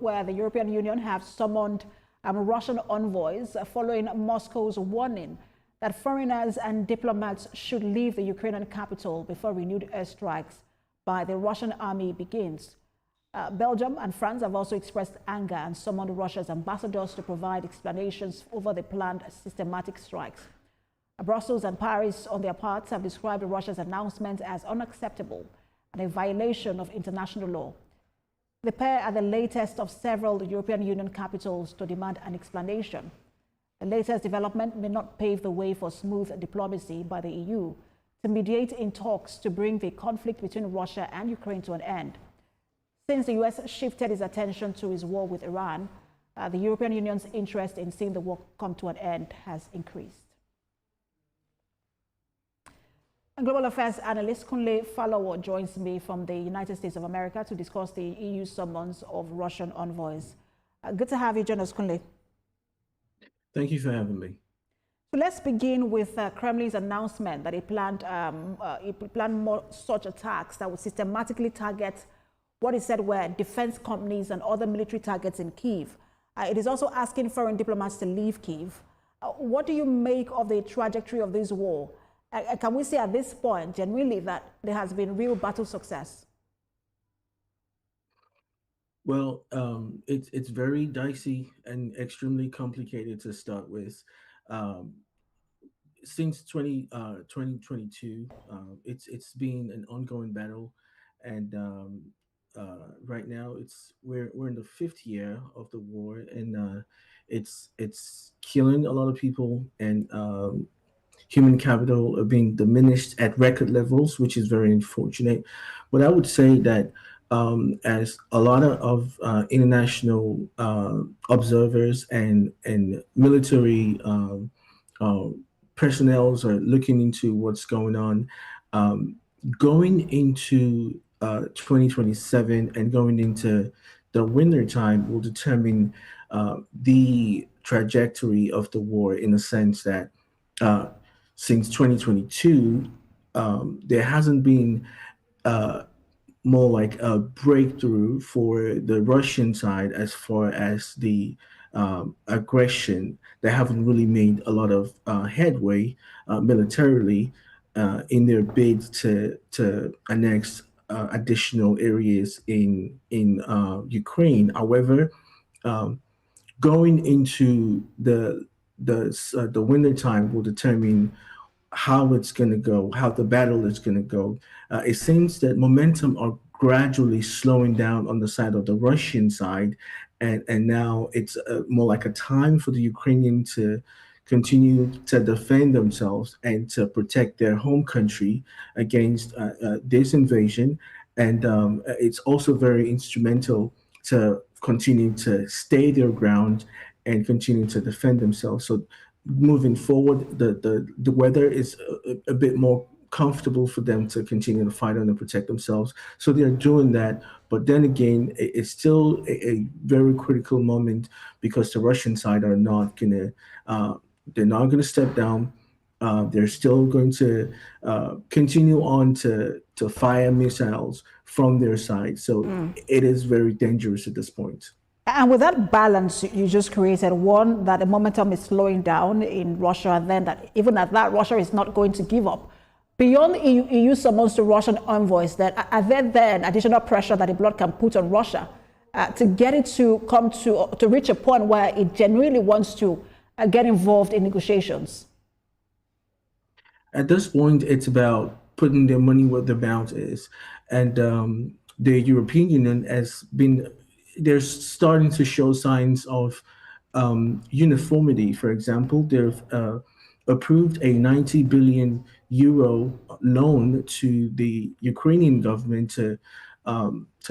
where the European Union have summoned Russian envoys following Moscow's warning that foreigners and diplomats should leave the Ukrainian capital before renewed airstrikes by the Russian army begins. Belgium and France have also expressed anger and summoned Russia's ambassadors to provide explanations over the planned systematic strikes. Brussels and Paris, on their parts, have described Russia's announcement as unacceptable and a violation of international law. The pair are the latest of several European Union capitals to demand an explanation. The latest development may not pave the way for smooth diplomacy by the EU to mediate in talks to bring the conflict between Russia and Ukraine to an end. Since the US shifted its attention to its war with Iran, the European Union's interest in seeing the war come to an end has increased. And global affairs analyst Kunle Falowo joins me from the United States of America to discuss the EU summons of Russian envoys. Good to have you join us, Kunle. Thank you for having me. So let's begin with Kremlin's announcement that it planned more such attacks that would systematically target what it said were defense companies and other military targets in Kyiv. It is also asking foreign diplomats to leave Kyiv. What do you make of the trajectory of this war? Can we say at this point, genuinely, that there has been real battle success? Well, it's very dicey and extremely complicated to start with. Since 2022, it's been an ongoing battle, and right now we're in the fifth year of the war, and it's killing a lot of people, and human capital are being diminished at record levels, which is very unfortunate. But I would say that as a lot of international observers and military personnel are looking into what's going on, going into 2027 and going into the winter time will determine the trajectory of the war, in the sense that since 2022, there hasn't been more like a breakthrough for the Russian side as far as the aggression. They haven't really made a lot of headway militarily in their bid to annex additional areas in Ukraine. However, going into the winter time will determine how it's going to go, how the battle is going to go. It seems that momentum are gradually slowing down on the side of the Russian side, and now it's more like a time for the Ukrainian to continue to defend themselves and to protect their home country against this invasion. And it's also very instrumental to continue to stay their ground and continue to defend themselves. So moving forward, the weather is a bit more comfortable for them to continue to fight and protect themselves. So they're doing that. But then again, it's still a very critical moment, because the Russian side are not gonna they're not gonna step down. They're still going to continue on to fire missiles from their side. So it is very dangerous at this point. And with that balance you just created, one, that the momentum is slowing down in Russia, and then that even at that, Russia is not going to give up. Beyond EU summons to Russian envoys, that are there then additional pressure that the bloc can put on Russia to get it to come to reach a point where it genuinely wants to get involved in negotiations? At this point, it's about putting their money where their mouth is, and the European Union has been, they're starting to show signs of uniformity. For example, they've approved a 90 billion euro loan to the Ukrainian government to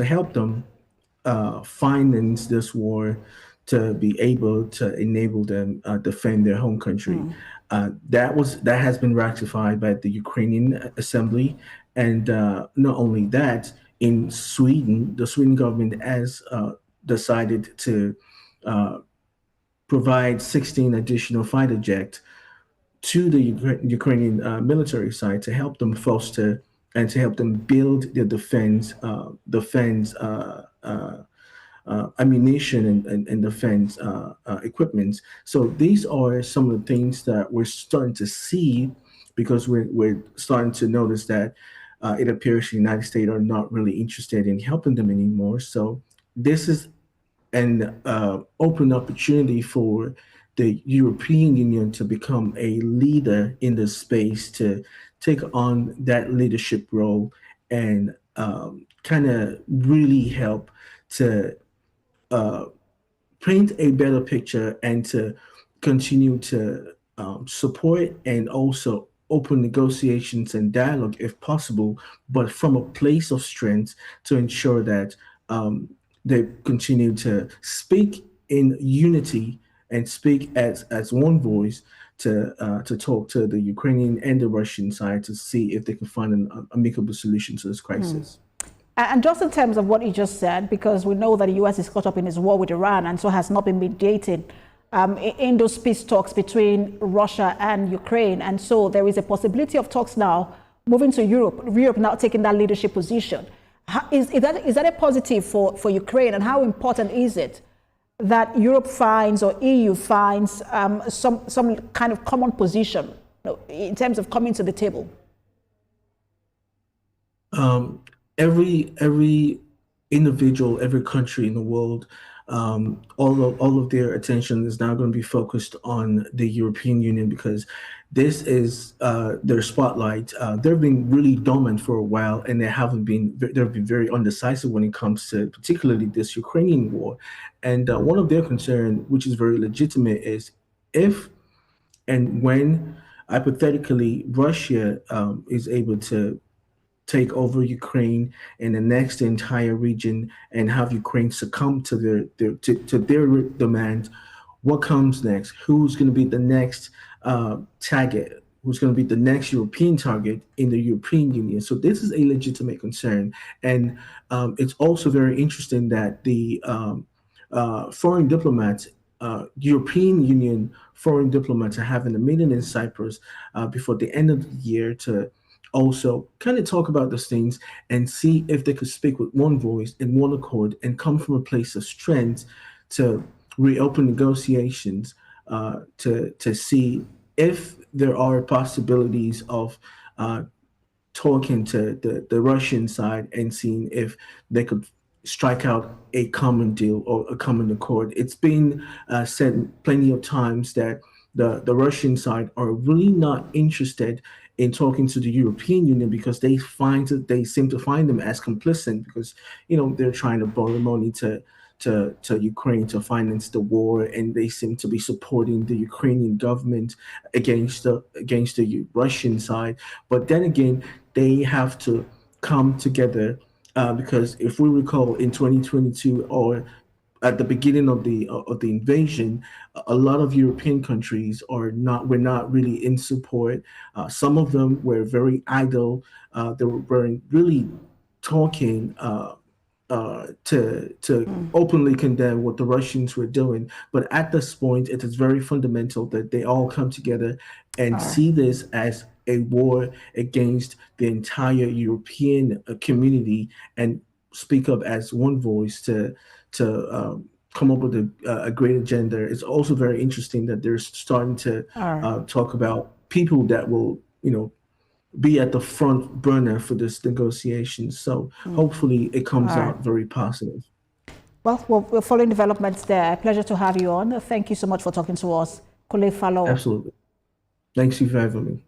help them finance this war, to be able to enable them defend their home country. That has been ratified by the Ukrainian Assembly, and not only that, in Sweden, the Sweden government has decided to provide 16 additional fighter jets to the Ukrainian military side to help them foster and to help them build their defense ammunition and defense equipment. So these are some of the things that we're starting to see because we're starting to notice that it appears the United States are not really interested in helping them anymore. So this is an open opportunity for the European Union to become a leader in the space, to take on that leadership role and kind of really help to uh, paint a better picture and to continue to support and also open negotiations and dialogue if possible, but from a place of strength to ensure that they continue to speak in unity and speak as one voice to talk to the Ukrainian and the Russian side to see if they can find an amicable solution to this crisis. And just in terms of what you just said, because we know that the U.S. is caught up in its war with Iran and so has not been mediating in those peace talks between Russia and Ukraine. And so there is a possibility of talks now moving to Europe now taking that leadership position. Is that a positive for Ukraine? And how important is it that Europe finds or EU finds some kind of common position in terms of coming to the table? Every individual, every country in the world, all of their attention is now going to be focused on the European Union because this is their spotlight. They've been really dormant for a while, and they've been very undecisive when it comes to particularly this Ukrainian war. And one of their concern, which is very legitimate, is if and when hypothetically Russia is able to take over Ukraine and annex the entire region and have Ukraine succumb to their demand, what comes next? Who's going to be the next target? Who's going to be the next European target in the European Union? So this is a legitimate concern, and it's also very interesting that the foreign diplomats, European Union foreign diplomats, are having a meeting in Cyprus before the end of the year to also kind of talk about those things and see if they could speak with one voice and one accord and come from a place of strength to reopen negotiations to see if there are possibilities of talking to the Russian side and seeing if they could strike out a common deal or a common accord. It's been said plenty of times that the Russian side are really not interested in talking to the European Union because they seem to find them as complicit because they're trying to borrow money to Ukraine to finance the war, and they seem to be supporting the Ukrainian government against the Russian side. But then again, they have to come together because if we recall in 2022 or at the beginning of the invasion, a lot of European countries were not really in support. Some of them were very idle. They weren't really talking to openly condemn what the Russians were doing. But at this point, it is very fundamental that they all come together and see this as a war against the entire European community and speak up as one voice to come up with a great agenda. It's also very interesting that they're starting to talk about people that will, be at the front burner for this negotiation. So hopefully it comes out very positive. Well, we're following developments there. Pleasure to have you on. Thank you so much for talking to us. Kule Fallow. Absolutely. Thanks you for having me.